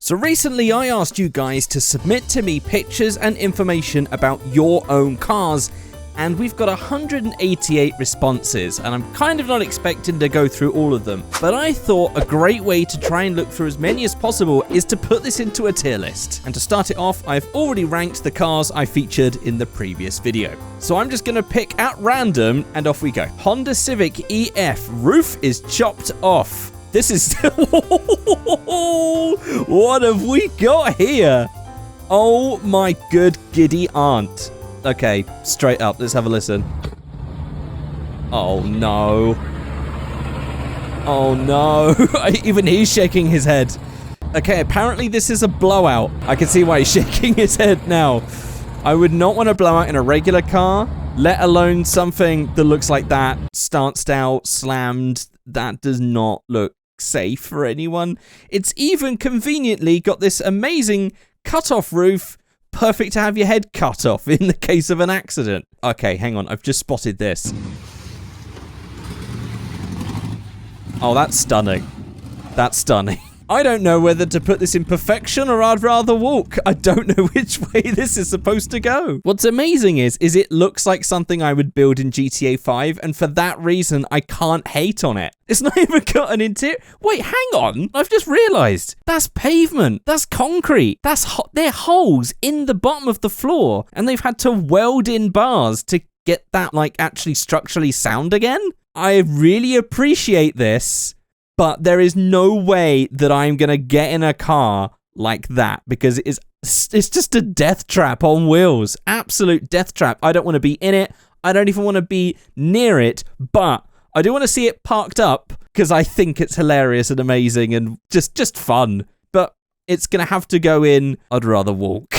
So recently I asked you guys to submit to me pictures and information about your own cars, and we've got 188 responses, and I'm kind of not expecting to go through all of them, but I thought a great way to try and look through as many as possible is to put this into a tier list. And to start it off, I've already ranked the cars I featured in the previous video. So I'm just going to pick at random, and off we go. Honda Civic EF, roof is chopped off. This is... What have we got here? Oh my good giddy aunt. Okay, straight up, let's have a listen. Oh no. Oh no. Even he's shaking his head. Okay, apparently this is a blowout. I can see why he's shaking his head now. I would not want to blow out in a regular car, let alone something that looks like that. Stanced out, slammed. That does not look safe for anyone. It's even conveniently got this amazing cut-off roof, perfect to have your head cut off in the case of an accident. Okay, hang on, I've just spotted this. Oh, that's stunning. That's stunning. I don't know whether to put this in perfection or I'd rather walk. I don't know which way this is supposed to go. What's amazing is it looks like something I would build in GTA 5, and for that reason, I can't hate on it. It's not even got an interior. Wait, hang on. I've just realized. That's pavement. That's concrete. They're holes in the bottom of the floor, and they've had to weld in bars to get that, like, actually structurally sound again. I really appreciate this. But there is no way that I'm going to get in a car like that, because it's just a death trap on wheels. Absolute death trap. I don't want to be in it. I don't even want to be near it. But I do want to see it parked up because I think it's hilarious and amazing and just fun. But it's going to have to go in. I'd rather walk.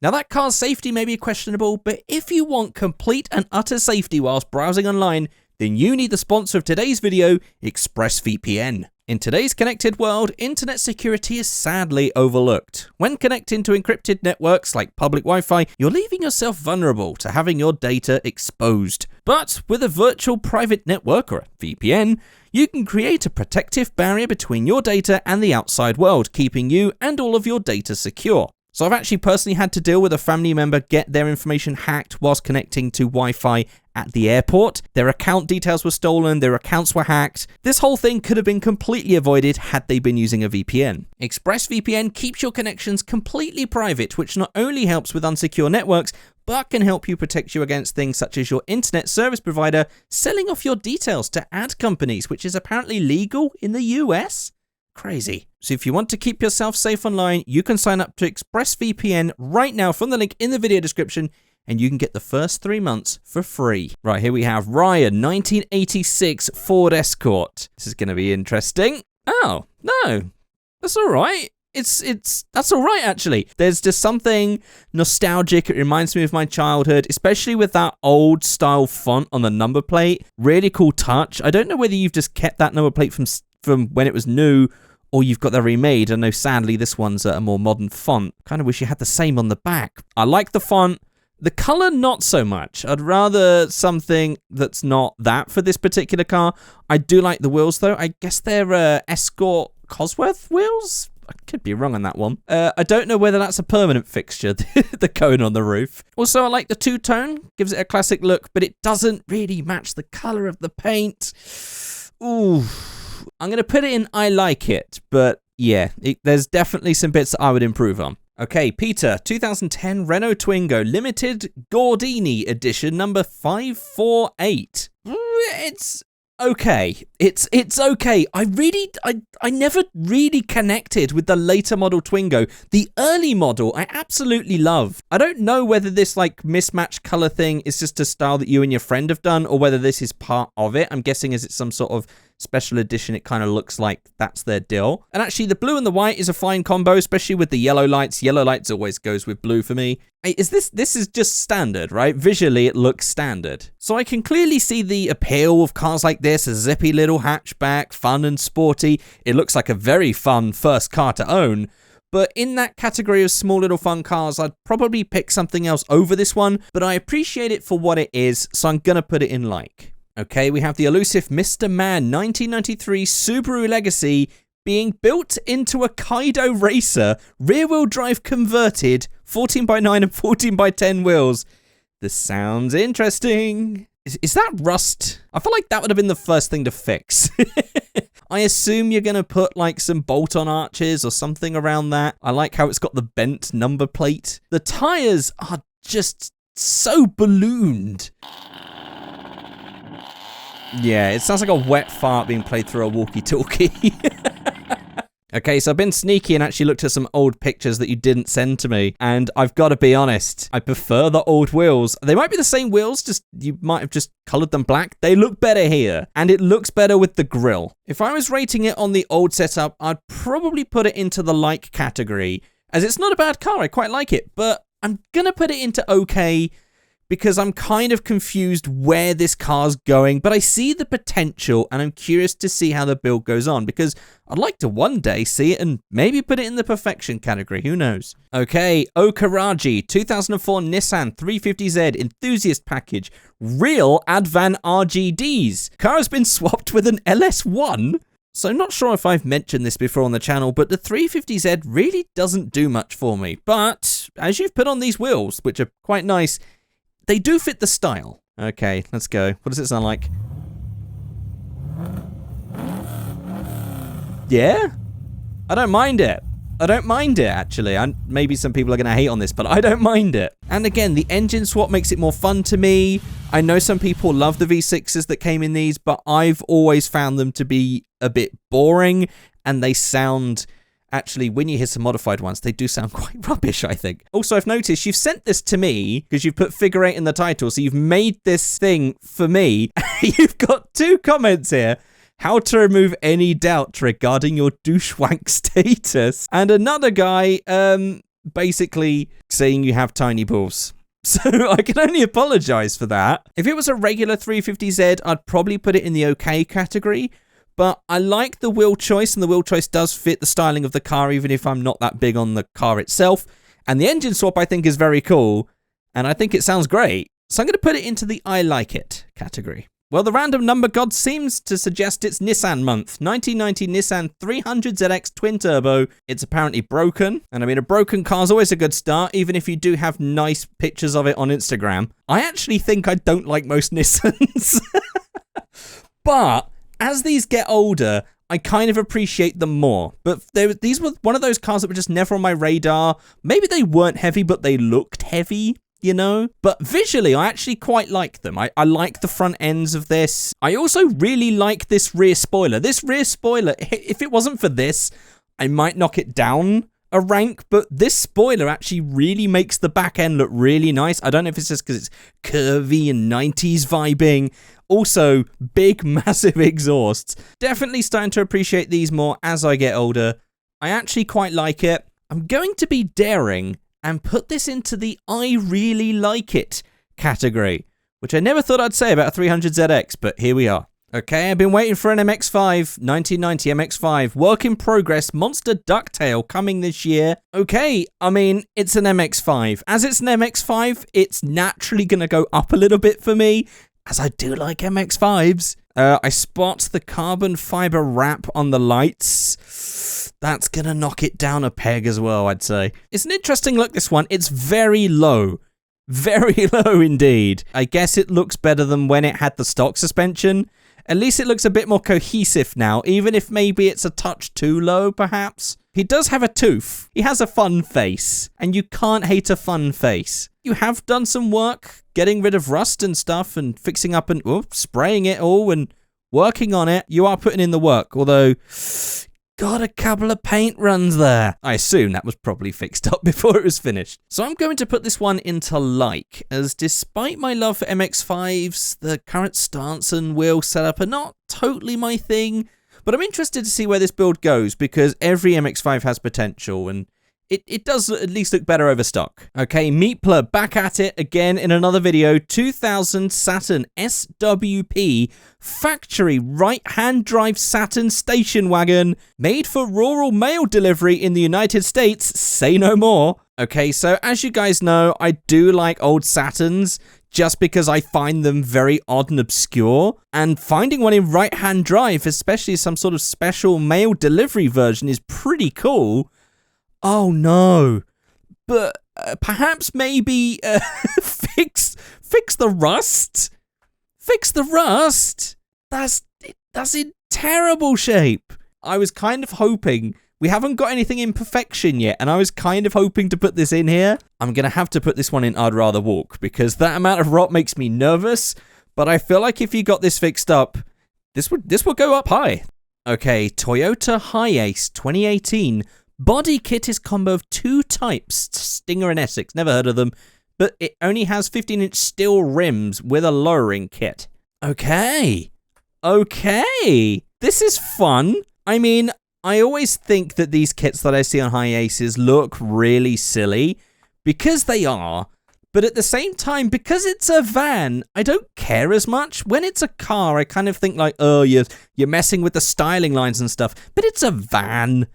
Now, that car's safety may be questionable, but if you want complete and utter safety whilst browsing online, then you need the sponsor of today's video, ExpressVPN. In today's connected world, internet security is sadly overlooked. When connecting to encrypted networks like public Wi-Fi, you're leaving yourself vulnerable to having your data exposed. But with a virtual private network, or a VPN, you can create a protective barrier between your data and the outside world, keeping you and all of your data secure. So I've actually personally had to deal with a family member get their information hacked whilst connecting to Wi-Fi at the airport. Their account details were stolen, their accounts were hacked. This whole thing could have been completely avoided had they been using a VPN. ExpressVPN keeps your connections completely private, which not only helps with unsecure networks, but can help you protect you against things such as your internet service provider selling off your details to ad companies, which is apparently legal in the US. Crazy. So if you want to keep yourself safe online, you can sign up to ExpressVPN right now from the link in the video description, and you can get the first 3 months for free. Right, here we have Ryan, 1986 Ford Escort. This is going to be interesting. Oh, no. That's all right. That's all right, actually. There's just something nostalgic. It reminds me of my childhood, especially with that old style font on the number plate. Really cool touch. I don't know whether you've just kept that number plate from when it was new, or you've got that remade. I know, sadly, this one's a more modern font. Kind of wish you had the same on the back. I like the font. The color, not so much. I'd rather something that's not that for this particular car. I do like the wheels, though. I guess they're Escort Cosworth wheels? I could be wrong on that one. I don't know whether that's a permanent fixture, the cone on the roof. Also, I like the two-tone. Gives it a classic look, but it doesn't really match the color of the paint. Ooh. I'm going to put it in I like it, but yeah, there's definitely some bits that I would improve on. Okay, Peter, 2010 Renault Twingo Limited Gordini Edition number 548. It's okay. It's okay. I never really connected with the later model Twingo. The early model, I absolutely love. I don't know whether this like mismatched color thing is just a style that you and your friend have done, or whether this is part of it. I'm guessing as it's some sort of special edition, it kind of looks like that's their deal. And actually, the blue and the white is a fine combo, especially with the yellow lights. Yellow lights always goes with blue for me. Hey, this is just standard, right? Visually, it looks standard. So I can clearly see the appeal of cars like this, a zippy little hatchback, fun and sporty. It looks like a very fun first car to own. But in that category of small little fun cars, I'd probably pick something else over this one, but I appreciate it for what it is, so I'm gonna put it in like. Okay, we have the elusive Mr. Man 1993 Subaru Legacy being built into a Kaido Racer, rear-wheel drive converted, 14x9 and 14x10 wheels. This sounds interesting. Is that rust? I feel like that would have been the first thing to fix. I assume you're going to put like some bolt-on arches or something around that. I like how it's got the bent number plate. The tires are just so ballooned. Yeah, it sounds like a wet fart being played through a walkie-talkie. Okay, so I've been sneaky and actually looked at some old pictures that you didn't send to me. And I've got to be honest, I prefer the old wheels. They might be the same wheels, just you might have just colored them black. They look better here. And it looks better with the grille. If I was rating it on the old setup, I'd probably put it into the like category. As it's not a bad car, I quite like it. But I'm going to put it into okay, because I'm kind of confused where this car's going, but I see the potential and I'm curious to see how the build goes on, because I'd like to one day see it and maybe put it in the perfection category, who knows. Okay, Okaraji, 2004 Nissan 350Z Enthusiast Package, real Advan RGDs. Car has been swapped with an LS1. So not sure if I've mentioned this before on the channel, but the 350Z really doesn't do much for me. But as you've put on these wheels, which are quite nice, they do fit the style. Okay, let's go. What does it sound like? Yeah? I don't mind it. I don't mind it, actually. Maybe some people are going to hate on this, but I don't mind it. And again, the engine swap makes it more fun to me. I know some people love the V6s that came in these, but I've always found them to be a bit boring, and they sound... Actually, when you hear some modified ones, they do sound quite rubbish, I think. Also, I've noticed you've sent this to me because you've put Figureight in the title, so you've made this thing for me. You've got 2 comments here. How to remove any doubt regarding your douchewank status. And another guy basically saying you have tiny balls. So I can only apologize for that. If it was a regular 350Z, I'd probably put it in the okay category. But I like the wheel choice, and the wheel choice does fit the styling of the car, even if I'm not that big on the car itself. And the engine swap, I think, is very cool, and I think it sounds great. So I'm going to put it into the I like it category. Well, the random number god seems to suggest it's Nissan month. 1990 Nissan 300ZX Twin Turbo. It's apparently broken, and I mean, a broken car's always a good start, even if you do have nice pictures of it on Instagram. I actually think I don't like most Nissans. But... as these get older, I kind of appreciate them more. But these were one of those cars that were just never on my radar. Maybe they weren't heavy, but they looked heavy, you know? But visually, I actually quite like them. I like the front ends of this. I also really like this rear spoiler. This rear spoiler, if it wasn't for this, I might knock it down a rank, but this spoiler actually really makes the back end look really nice. I don't know if it's just because it's curvy and 90s vibing. Also, big, massive exhausts. Definitely starting to appreciate these more as I get older. I actually quite like it. I'm going to be daring and put this into the I really like it category, which I never thought I'd say about a 300ZX, but here we are. Okay, I've been waiting for an MX-5, 1990 MX-5, work in progress, monster ducktail coming this year. Okay, I mean, it's an MX-5. As it's an MX-5, it's naturally going to go up a little bit for me, as I do like MX-5s. I spot the carbon fiber wrap on the lights. That's going to knock it down a peg as well, I'd say. It's an interesting look, this one. It's very low. Very low indeed. I guess it looks better than when it had the stock suspension. At least it looks a bit more cohesive now, even if maybe it's a touch too low, perhaps. He does have a tooth. He has a fun face, and you can't hate a fun face. You have done some work getting rid of rust and stuff and fixing up and spraying it all and working on it. You are putting in the work, although got a couple of paint runs there. I assume that was probably fixed up before it was finished. So I'm going to put this one into like, as despite my love for MX-5s, the current stance and wheel setup are not totally my thing, but I'm interested to see where this build goes because every MX-5 has potential and it does at least look better over stock. Okay, Meatpla back at it again in another video. 2000 Saturn SWP factory right-hand drive Saturn station wagon made for rural mail delivery in the United States. Say no more. Okay, so as you guys know, I do like old Saturns just because I find them very odd and obscure. And finding one in right-hand drive, especially some sort of special mail delivery version, is pretty cool. Oh no. But perhaps maybe fix the rust? Fix the rust? That's in terrible shape. I was kind of hoping... We haven't got anything in perfection yet, and I was kind of hoping to put this in here. I'm going to have to put this one in I'd Rather Walk, because that amount of rot makes me nervous, but I feel like if you got this fixed up, this would go up high. Okay, Toyota Hi-Ace 2018. Body kit is combo of 2 types, Stinger and Essex, never heard of them, but it only has 15-inch steel rims with a lowering kit. Okay, this is fun. I mean... I always think that these kits that I see on Hi-Aces look really silly, because they are, but at the same time, because it's a van, I don't care as much. When it's a car, I kind of think like, oh, you're messing with the styling lines and stuff, but it's a van.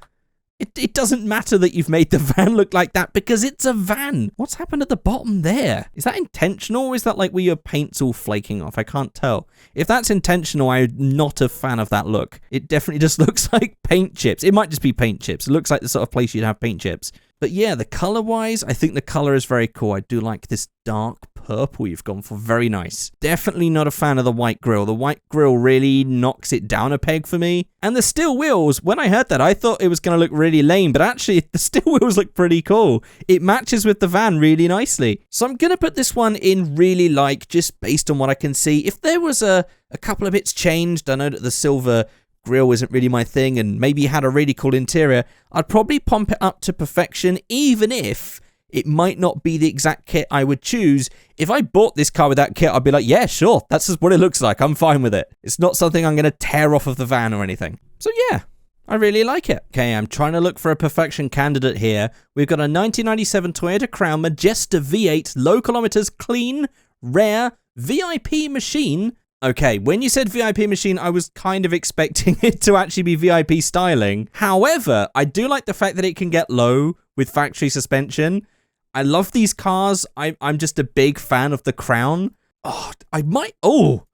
It doesn't matter that you've made the van look like that because it's a van. What's happened at the bottom there? Is that intentional or is that like where your paint's all flaking off? I can't tell. If that's intentional, I'm not a fan of that look. It definitely just looks like paint chips. It might just be paint chips. It looks like the sort of place you'd have paint chips. But yeah, the color-wise, I think the color is very cool. I do like this dark purple you've gone for. Very nice. Definitely not a fan of the white grille. The white grille really knocks it down a peg for me. And the steel wheels, when I heard that, I thought it was going to look really lame, but actually the steel wheels look pretty cool. It matches with the van really nicely. So I'm going to put this one in really like, just based on what I can see. If there was a couple of bits changed, I know that the silver grille isn't really my thing, and maybe had a really cool interior, I'd probably pump it up to perfection, even if it might not be the exact kit I would choose. If I bought this car with that kit, I'd be like, yeah, sure, that's just what it looks like. I'm fine with it. It's not something I'm going to tear off of the van or anything. So yeah, I really like it. Okay, I'm trying to look for a perfection candidate here. We've got a 1997 Toyota Crown Majesta V8, low kilometers, clean, rare, VIP machine. Okay, when you said VIP machine, I was kind of expecting it to actually be VIP styling. However, I do like the fact that it can get low with factory suspension. I love these cars. I'm just a big fan of the Crown. Oh, I might... Oh,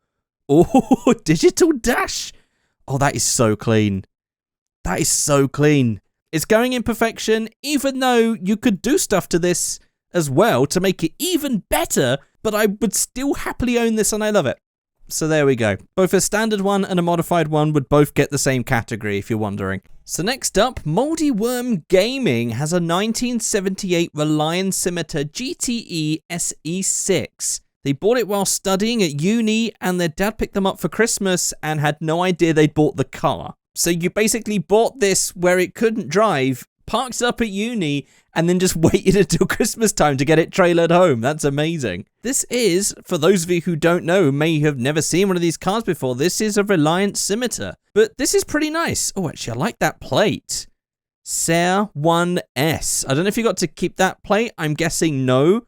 digital dash. Oh, that is so clean. That is so clean. It's going in perfection, even though you could do stuff to this as well to make it even better, but I would still happily own this and I love it. So there we go. Both a standard one and a modified one would both get the same category if you're wondering. So next up, Moldy Worm Gaming has a 1978 Reliant Scimitar GTE SE6. They bought it while studying at uni and their dad picked them up for Christmas and had no idea they'd bought the car. So you basically bought this where it couldn't drive, parked it up at uni, and then just waited until Christmas time to get it trailered home. That's amazing. This is, for those of you who don't know, may have never seen one of these cars before, this is a Reliant Scimitar. But this is pretty nice. Oh, actually, I like that plate. Ser 1S. I don't know if you got to keep that plate. I'm guessing no.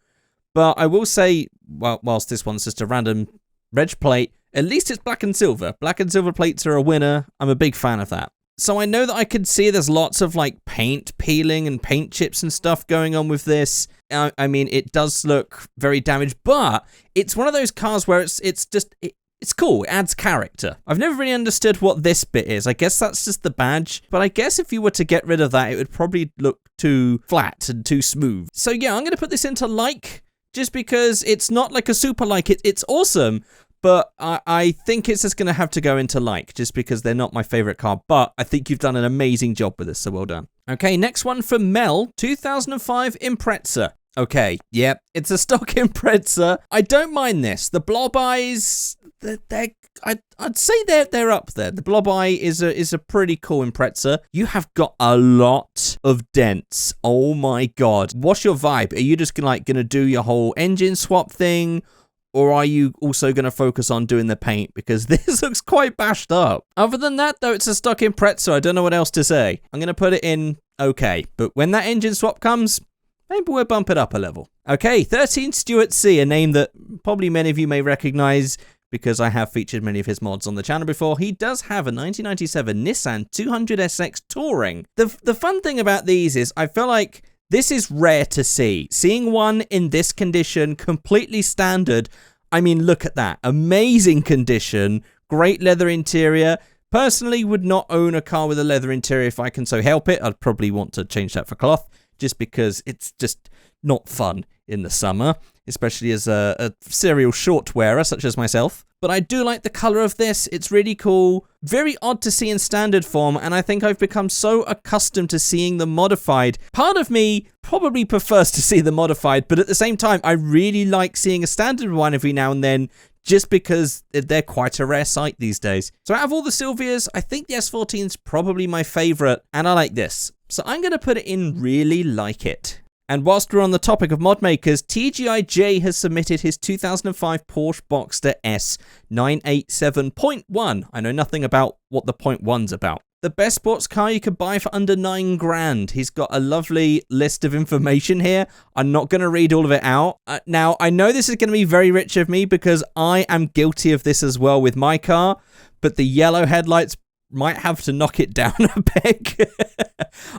But I will say, well, whilst this one's just a random reg plate, at least it's black and silver. Black and silver plates are a winner. I'm a big fan of that. So I know that I could see there's lots of like paint peeling and paint chips and stuff going on with this. I mean, it does look very damaged, but it's one of those cars where it's cool. It adds character. I've never really understood what this bit is. I guess that's just the badge, but I guess if you were to get rid of that, it would probably look too flat and too smooth. So yeah, I'm going to put this into like, just because it's not like a super like. It's awesome. But I think it's just going to have to go into like, just because they're not my favorite car. But I think you've done an amazing job with this, so well done. Okay, next one from Mel, 2005 Impreza. Okay, yep, it's a stock Impreza. I don't mind this. The blob eyes, I'd say they're up there. The blob eye is a pretty cool Impreza. You have got a lot of dents. Oh my god. What's your vibe? Are you just gonna do your whole engine swap thing? Or are you also going to focus on doing the paint? Because this looks quite bashed up. Other than that, though, it's a stock Impreza. I don't know what else to say. I'm going to put it in okay. But when that engine swap comes, maybe we'll bump it up a level. Okay, 13 Stuart C, a name that probably many of you may recognize because I have featured many of his mods on the channel before. He does have a 1997 Nissan 200SX Touring. The fun thing about these is I feel like This is rare to see. Seeing one in this condition, completely standard. I mean, look at that. Amazing condition. Great leather interior. Personally, would not own a car with a leather interior if I can so help it. I'd probably want to change that for cloth, just because it's just not fun in the summer, especially as a serial short wearer such as myself. But I do like the color of this. It's really cool. Very odd to see in standard form, and I think I've become so accustomed to seeing the modified. Part of me probably prefers to see the modified, but at the same time, I really like seeing a standard one every now and then, just because they're quite a rare sight these days. So out of all the Silvias, I think the S14 is probably my favorite, and I like this. So I'm going to put it in really like it. And whilst we're on the topic of mod makers, TGIJ has submitted his 2005 Porsche Boxster S 987.1. I know nothing about what the .1's about. The best sports car you could buy for under $9,000. He's got a lovely list of information here. I'm not going to read all of it out. Now, I know this is going to be very rich of me because I am guilty of this as well with my car, but the yellow headlights might have to knock it down a peg.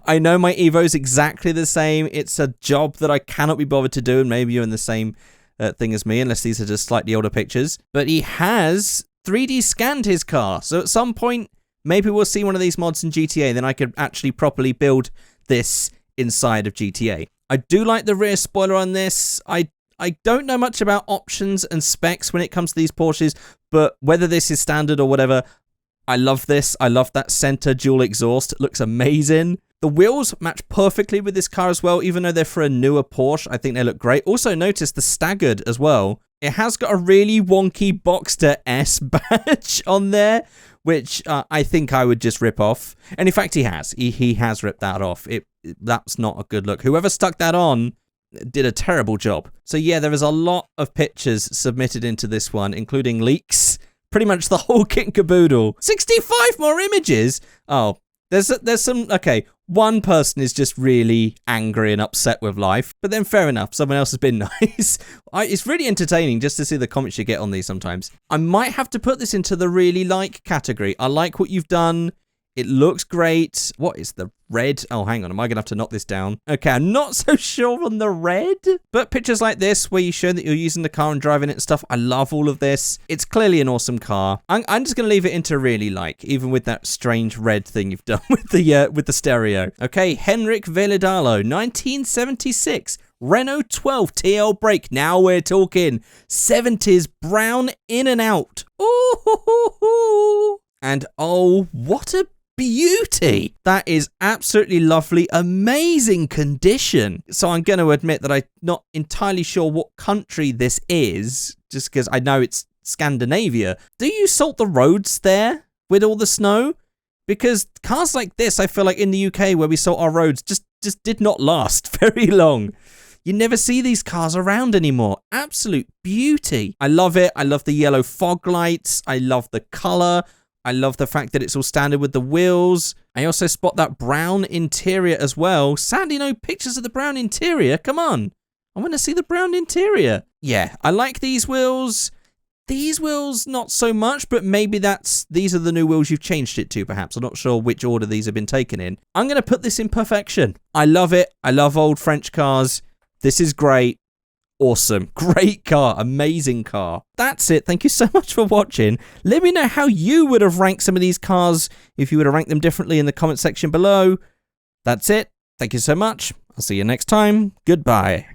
I know my Evo's exactly the same. It's a job that I cannot be bothered to do, and maybe you're in the same thing as me, unless these are just slightly older pictures. But he has 3D scanned his car, so at some point, maybe we'll see one of these mods in GTA, then I could actually properly build this inside of GTA. I do like the rear spoiler on this. I don't know much about options and specs when it comes to these Porsches, but whether this is standard or whatever, I love this. I love that center dual exhaust. It looks amazing. The wheels match perfectly with this car as well, even though they're for a newer Porsche. I think they look great. Also notice the staggered as well. It has got a really wonky Boxster S badge on there, which I think I would just rip off. And in fact, he has. He has ripped that off. That's not a good look. Whoever stuck that on did a terrible job. So yeah, there is a lot of pictures submitted into this one, including leaks. Pretty much the whole kit and caboodle. 65 more images? Oh, there's some... Okay, one person is just really angry and upset with life. But then fair enough, someone else has been nice. It's really entertaining just to see the comments you get on these sometimes. I might have to put this into the really like category. I like what you've done. It looks great. What is the red? Oh, hang on. Am I going to have to knock this down? Okay, I'm not so sure on the red. But pictures like this, where you show that you're using the car and driving it and stuff, I love all of this. It's clearly an awesome car. I'm just going to leave it into really like, even with that strange red thing you've done with the stereo. Okay, Henrik Velidalo, 1976. Renault 12 TL brake. Now we're talking 70s brown in and out. Ooh, and oh, what a beauty. That is absolutely lovely, amazing condition. So I'm going to admit that I'm not entirely sure what country this is, just because I know it's Scandinavia. Do you salt the roads there with all the snow? Because cars like this, I feel like in the UK where we salt our roads, just did not last very long. You never see these cars around anymore. Absolute beauty. I love it. I love the yellow fog lights. I love the color. I love the fact that it's all standard with the wheels. I also spot that brown interior as well. Sadly, no pictures of the brown interior. Come on. I want to see the brown interior. Yeah, I like these wheels. These wheels, not so much, but maybe these are the new wheels you've changed it to, perhaps. I'm not sure which order these have been taken in. I'm going to put this in perfection. I love it. I love old French cars. This is great. Awesome. Great car. Amazing car. That's it. Thank you so much for watching. Let me know how you would have ranked some of these cars, if you would have ranked them differently in the comment section below. That's it. Thank you so much. I'll see you next time. Goodbye.